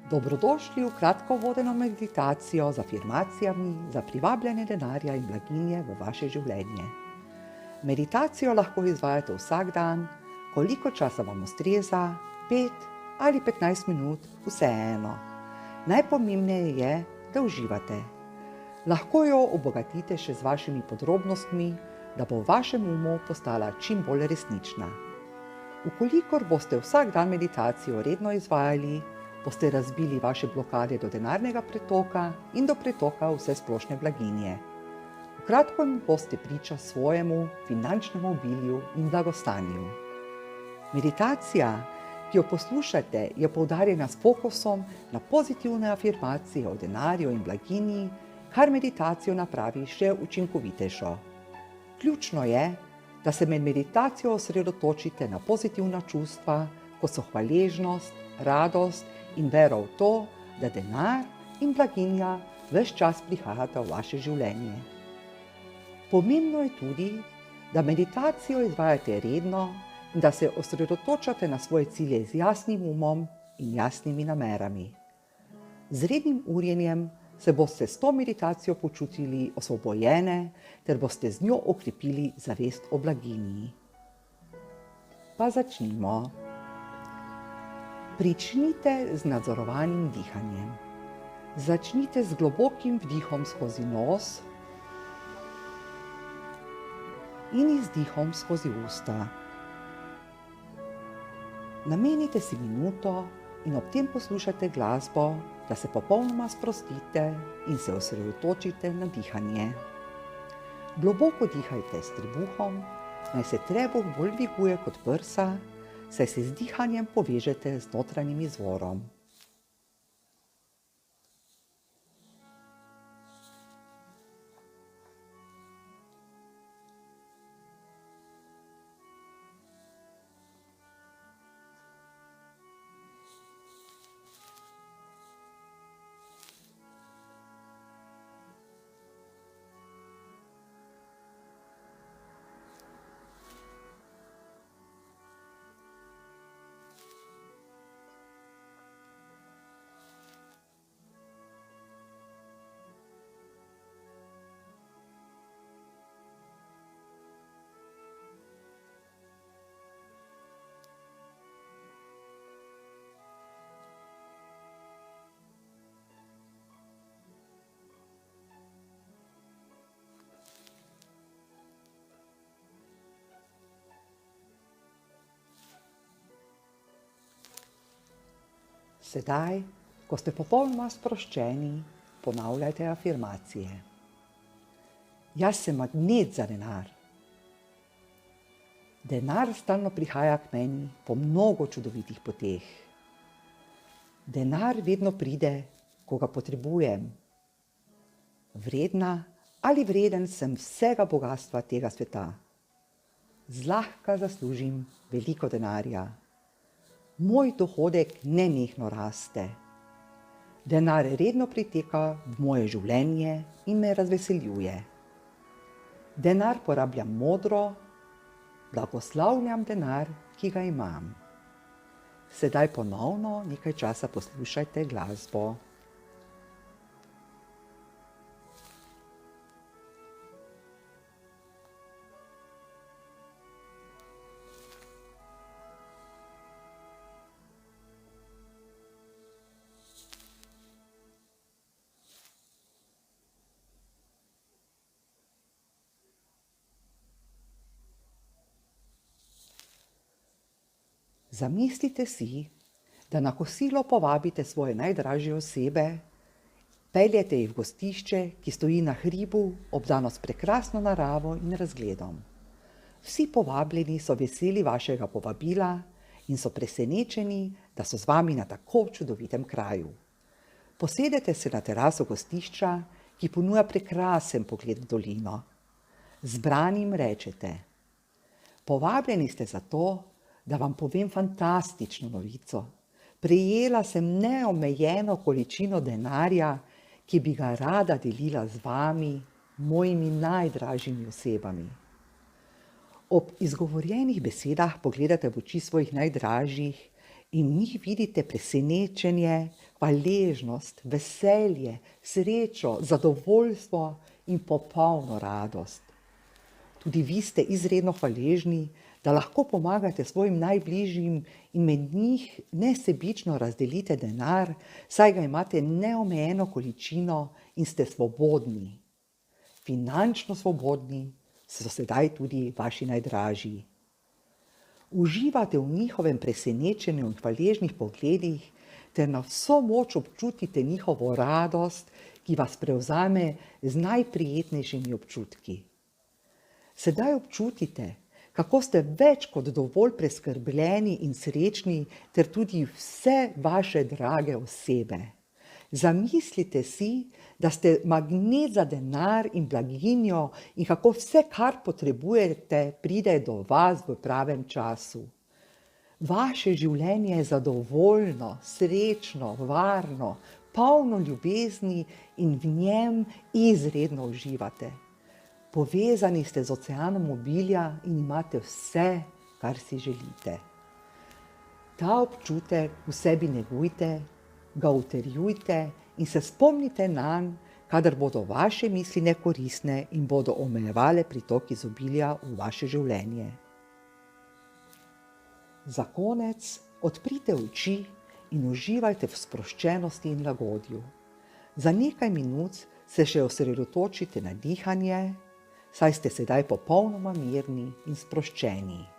Dobrodošli v kratko vodeno meditacijo z afirmacijami za privabljanje denarja in blaginje v vaše življenje. Meditacijo lahko izvajate vsak dan, koliko časa vam ustreza, 5 ali 15 minut, vseeno. Najpomembneje je, da uživate. Lahko jo obogatite še z vašimi podrobnostmi, da bo v vašem umu postala čim bolj resnična. Vkolikor boste vsak dan meditacijo redno izvajali, boste razbili vaše blokade do denarnega pretoka in do pretoka vsesplošne blaginje. V kratkem boste priča svojemu finančnemu obilju in blagostanju. Meditacija, ki jo poslušate, je poudarjena s fokusom na pozitivne afirmacije o denarju in blaginji, kar meditacijo napravi še učinkovitejšo. Ključno je, da se med meditacijo osredotočite na pozitivna čustva, kot so hvaležnost, radost in vero v to, da denar in blaginja ves čas prihajata v vaše življenje. Pomembno je tudi, da meditacijo izvajate redno in da se osredotočate na svoje cilje z jasnim umom in jasnimi namerami. Z rednim urjenjem se boste s to meditacijo počutili osvobojene ter boste z njo okrepili zavest o blaginji. Pa začnimo. Pričnite z nadzorovanim dihanjem. Začnite z globokim vdihom skozi nos in izdihom skozi usta. Namenite si minuto in ob tem poslušajte glasbo, da se popolnoma sprostite in se osredotočite na dihanje. Globoko dihajte s trebuhom, naj se trebuh bolj dviguje kot prsa, saj se z dihanjem povežete z notranjim izvorom. Sedaj, ko ste popolnoma sproščeni, ponavljajte afirmacije. Jaz sem magnet za denar. Denar stalno prihaja k meni po mnogo čudovitih poteh. Denar vedno pride, ko ga potrebujem. Vredna ali vreden sem vsega bogastva tega sveta. Zlahka zaslužim veliko denarja. Moj dohodek nenehno raste. Denar redno priteka v moje življenje in me razveseljuje. Denar porabljam modro, blagoslavljam denar, ki ga imam. Sedaj ponovno nekaj časa poslušajte glasbo. Zamislite si, da na kosilo povabite svoje najdražje osebe, peljete jih v gostišče, ki stoji na hribu, obdano s prekrasno naravo in razgledom. Vsi povabljeni so veseli vašega povabila in so presenečeni, da so z vami na tako čudovitem kraju. Posedete se na teraso gostišča, ki ponuja prekrasen pogled v dolino. Zbranim rečete: povabljeni ste zato, da vam povem fantastično novico. Prejela sem neomejeno količino denarja, ki bi ga rada delila z vami, mojimi najdražjimi osebami. Ob izgovorjenih besedah pogledate v oči svojih najdražjih in v njih vidite presenečenje, hvaležnost, veselje, srečo, zadovoljstvo in popolno radost. Tudi vi ste izredno hvaležni, da lahko pomagate svojim najbližjim in med njih nesebično razdelite denar, saj ga imate neomejeno količino in ste svobodni. Finančno svobodni so sedaj tudi vaši najdražji. Uživate v njihovem presenečenju in hvaležnih pogledih, ter na vso moč občutite njihovo radost, ki vas prevzame z najprijetnejšimi občutki. Sedaj občutite, kako ste več kot dovolj preskrbljeni in srečni, ter tudi vse vaše drage osebe. Zamislite si, da ste magnet za denar in blaginjo in kako vse, kar potrebujete, pride do vas v pravem času. Vaše življenje je zadovoljno, srečno, varno, polno ljubezni in v njem izredno uživate. Povezani ste z oceanom obilja in imate vse, kar si želite. Ta občutek v sebi negujte, ga utrjujte in se spomnite nanj, kadar bodo vaše misli nekoristne in bodo omejevale pritok izobilja v vaše življenje. Za konec odprite oči in uživajte v sproščenosti in lagodju. Za nekaj minut se še osredotočite na dihanje, saj ste sedaj popolnoma mirni in sproščeni.